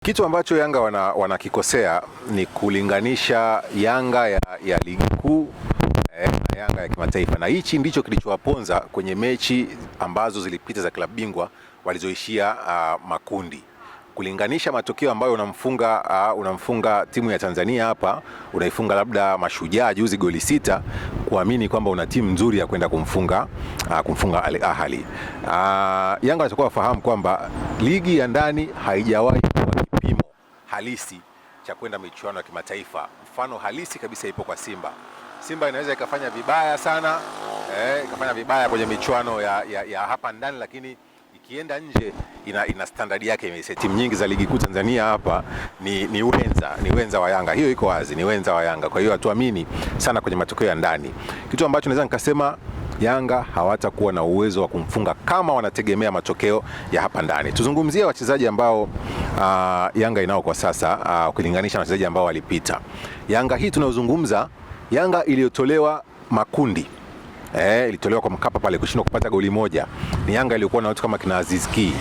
Kitu ambacho Yanga wanakikosea ni kulinganisha Yanga ya ligi kuu na Yanga ya kimataifa, na hichi ndicho kilichowaponza kwenye mechi ambazo zilipita za klabu bingwa walizoishia makundi. Kulinganisha matokeo ambayo unamfunga timu ya Tanzania hapa, unaifunga labda Mashujaa juzi goli 6, kuamini kwamba una timu nzuri ya kwenda kumfunga Al Ahly. Yanga wanatakiwa wafahamu kwamba ligi ya ndani haijawahi kuwa kipimo halisi cha kwenda michuano ya kimataifa. Mfano halisi kabisa ipo kwa Simba. Simba inaweza ikafanya vibaya sana, ikafanya vibaya kwenye michuano ya hapa ndani, lakini ikienda nje ina standard yake. Timu nyingi za ligi kuu Tanzania hapa ni wenza wa Yanga, hiyo iko wazi, ni wenza wa Yanga. Kwa hiyo hatuamini sana kwenye matokeo ya ndani. Kitu ambacho naweza nikasema, Yanga hawatakuwa na uwezo wa kumfunga kama wanategemea matokeo ya hapa ndani. Tuzungumzie wachezaji ambao Yanga inao kwa sasa, ukilinganisha na wachezaji ambao walipita. Yanga hii tunayozungumza, Yanga iliyotolewa makundi, ilitolewa kwa Mkapa pale kushindwa kupata goli moja, ni Yanga iliyokuwa na watu kama kina Aziz Ki.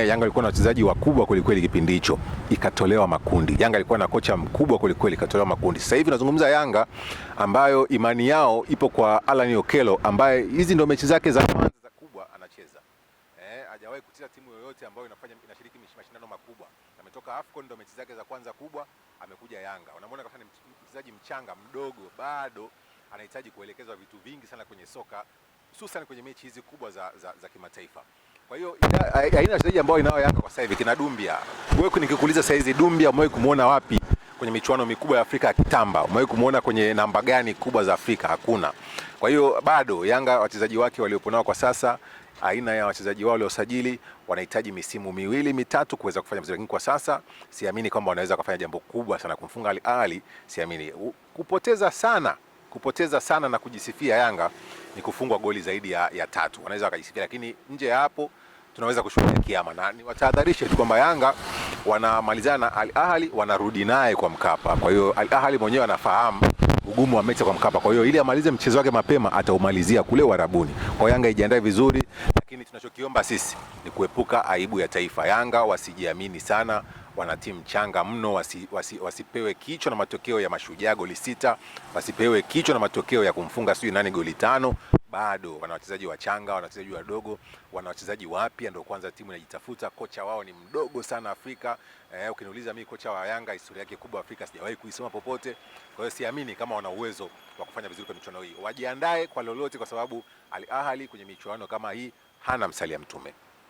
Yanga ilikuwa na wachezaji wakubwa kwelikweli kipindi hicho, ikatolewa makundi. Yanga ilikuwa na kocha mkubwa kwelikweli, ikatolewa makundi. Sasa hivi nazungumza Yanga ambayo imani yao ipo kwa Alan Okello, ambaye hizi ndio mechi zake za kwanza za kubwa anacheza. Hajawahi kucheza timu yoyote ambayo inashiriki mashindano makubwa. Ametoka AFCON, ndio mechi zake za kwanza kubwa, amekuja Yanga. Unamwona kama ni mchezaji mchanga mdogo, bado anahitaji kuelekezwa vitu vingi sana kwenye soka, hususan kwenye mechi hizi kubwa za kimataifa. Kwa hiyo aina wachezaji ambao inao Yanga kwa sasa hivi kina Dumbia. Wewe nikikuuliza sasa hizi Dumbia umewahi kumuona wapi kwenye michuano mikubwa ya Afrika ya kitamba? Umewahi kumuona kwenye namba gani kubwa za Afrika? Hakuna. Kwa hiyo bado Yanga wachezaji wake waliopo nao kwa sasa, aina ya wachezaji wao waliosajili, wanahitaji misimu miwili mitatu kuweza kufanya vizuri. Lakini kwa sasa siamini kwamba wanaweza kufanya jambo kubwa sana kumfunga Al Ahly, siamini. Kupoteza sana na kujisifia Yanga ni kufungwa goli zaidi ya 3. Wanaweza wakajisifia, lakini nje ya hapo tunaweza kushuhudia kiama. Na niwatahadharishe tu kwamba Yanga wanamalizana na Al Ahly, wanarudi naye kwa Mkapa. Kwa hiyo Al Ahly mwenyewe anafahamu ugumu wa mechi kwa Mkapa. Kwa hiyo ili amalize mchezo wake mapema, ataumalizia kule Uarabuni. Kwa Yanga ijiandae vizuri, lakini tunachokiomba sisi ni kuepuka aibu ya taifa. Yanga wasijiamini sana, wana timu changa mno, wasipewe kichwa na matokeo ya Mashujaa goli 6, wasipewe kichwa na matokeo ya kumfunga sijui nani goli 5. Bado wana wachezaji wachanga, wana wachezaji wadogo, wana wachezaji wapya, ndio kwanza timu inajitafuta. Kocha wao ni mdogo sana Afrika. Ukiniuliza mimi, kocha wa Yanga historia yake kubwa Afrika sijawahi kuisoma popote. Kwa hiyo siamini kama wana uwezo wa kufanya vizuri kwa michuano hii. Wajiandae kwa lolote, kwa sababu Al Ahly kwenye michuano kama hii hana msalia mtume.